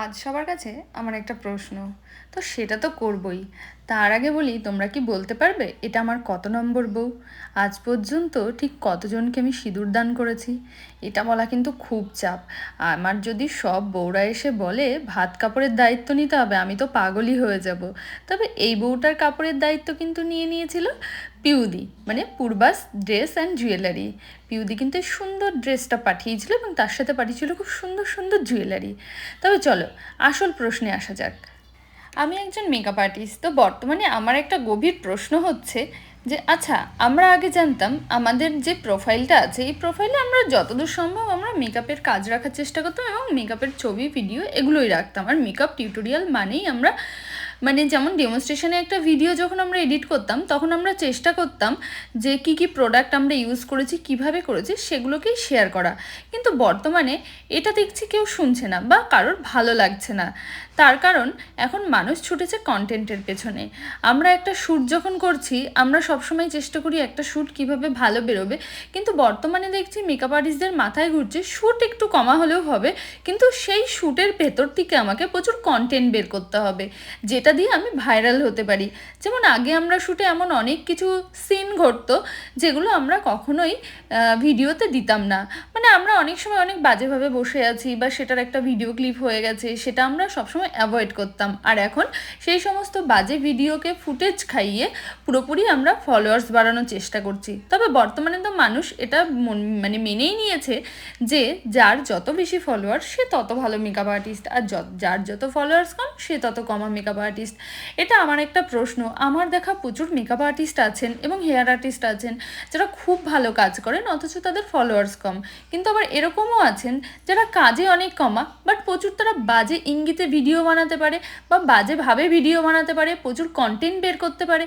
আজ সবার কাছে আমার একটা প্রশ্ন, তো সেটা তো করবই। তার আগে বলি, তোমরা কি বলতে পারবে এটা আমার কত নম্বর বউ? আজ পর্যন্ত ঠিক কতজনকে আমি সিঁদুর দান করেছি? এটা বলা কিন্তু খুব চাপ। আমার যদি সব বউরা এসে বলে ভাত কাপড়ের দায়িত্ব নিতে হবে, আমি তো পাগলই হয়ে যাব। তবে এই বউটার কাপড়ের দায়িত্ব কিন্তু নিয়ে নিয়েছিল পিউদি, মানে পূর্বাস ড্রেস অ্যান্ড জুয়েলারি। পিউদি কিন্তু এই সুন্দর ড্রেসটা পাঠিয়েছিল এবং তার সাথে পাঠিয়েছিল খুব সুন্দর সুন্দর জুয়েলারি। তবে চলো আসল প্রশ্নে আসা যাক। আমি একজন মেকআপ আর্টিস্ট, তো বর্তমানে আমার একটা গভীর প্রশ্ন হচ্ছে যে আচ্ছা, আমরা আগে জানতাম আমাদের যে প্রোফাইলটা আছে এই প্রোফাইলে আমরা যতদূর সম্ভব আমরা মেকআপের কাজ রাখার চেষ্টা করতাম এবং মেকআপের ছবি ভিডিও এগুলোই রাখতাম। আর মেকআপ টিউটোরিয়াল মানেই আমরা মানে যেমন ডেমনস্ট্রেশনে একটা ভিডিও যখন আমরা এডিট করতাম তখন আমরা চেষ্টা করতাম যে কি কি প্রোডাক্ট আমরা ইউজ করেছি, কিভাবে করেছি সেগুলোকেই শেয়ার করা। কিন্তু বর্তমানে এটা দেখছি কেউ শুনছে না বা কারোর ভালো লাগছে না। তার কারণ এখন মানুষ ছুটেছে কন্টেন্টের পেছনে। আমরা একটা শ্যুট যখন করছি আমরা সবসময় চেষ্টা করি একটা শ্যুট কিভাবে ভালো বেরোবে, কিন্তু বর্তমানে দেখছি মেকআপ আর্টিস্টদের মাথায় ঘুরছে শ্যুট একটু কমা হলেও হবে, কিন্তু সেই শ্যুটের ভেতর থেকে আমাকে প্রচুর কন্টেন্ট বের করতে হবে যেটা দিয়ে আমি ভাইরাল হতে পারি। যেমন আগে আমরা শ্যুটে এমন অনেক কিছু সিন ঘটতো যেগুলো আমরা কখনোই ভিডিওতে দিতাম না। মানে আমরা অনেক সময় অনেক বাজেভাবে বসে আছি বা সেটার একটা ভিডিও ক্লিপ হয়ে গেছে, সেটা আমরা সবসময় অ্যাভয়েড করতাম। আর এখন সেই সমস্ত বাজে ভিডিওকে ফুটেজ খাইয়ে পুরোপুরি আমরা ফলোয়ার্স বাড়ানোর চেষ্টা করছি। তবে বর্তমানে তো মানুষ এটা মানে মেনেই নিয়েছে যে যার যত বেশি ফলোয়ার সে তত ভালো মেকআপ আর্টিস্ট, আর যার যত ফলোয়ার্স কম সে তত কমা মেকআপ আর্টিস্ট। এটা আমার একটা প্রশ্ন। আমার দেখা প্রচুর মেকআপ আর্টিস্ট আছেন এবং হেয়ার আর্টিস্ট আছেন যারা খুব ভালো কাজ করেন অথচ তাদের ফলোয়ার্স কম। কিন্তু আবার এরকমও আছেন যারা কাজে অনেক কমা বাট প্রচুর তারা বাজে ইঙ্গিতে ভিডিও বানাতে পারে বা বাজেভাবে ভিডিও বানাতে পারে, প্রচুর কন্টেন্ট বের করতে পারে,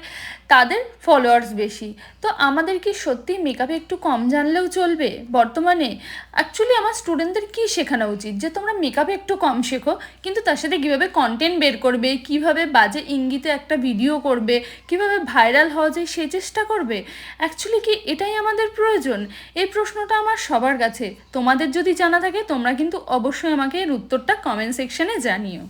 তাদের ফলোয়ার্স বেশি। তো আমাদের কি সত্যি মেকআপে একটু কম জানলেও চলবে বর্তমানে? অ্যাকচুয়ালি আমার স্টুডেন্টদের কী শেখানো উচিত যে তোমরা মেকআপে একটু কম শেখো কিন্তু তার সাথে কীভাবে কন্টেন্ট বের করবে, কীভাবে বাজে ইঙ্গিতে একটা ভিডিও করবে, কীভাবে ভাইরাল হওয়া যায় সে চেষ্টা করবে। অ্যাকচুয়ালি কি এটাই আমাদের প্রয়োজন? এই প্রশ্নটা আমার সবার কাছে। তোমাদের যদি জানা থাকে তোমরা কিন্তু অবশ্যই আমাকে এর উত্তরটা কমেন্ট সেকশনে জানিও।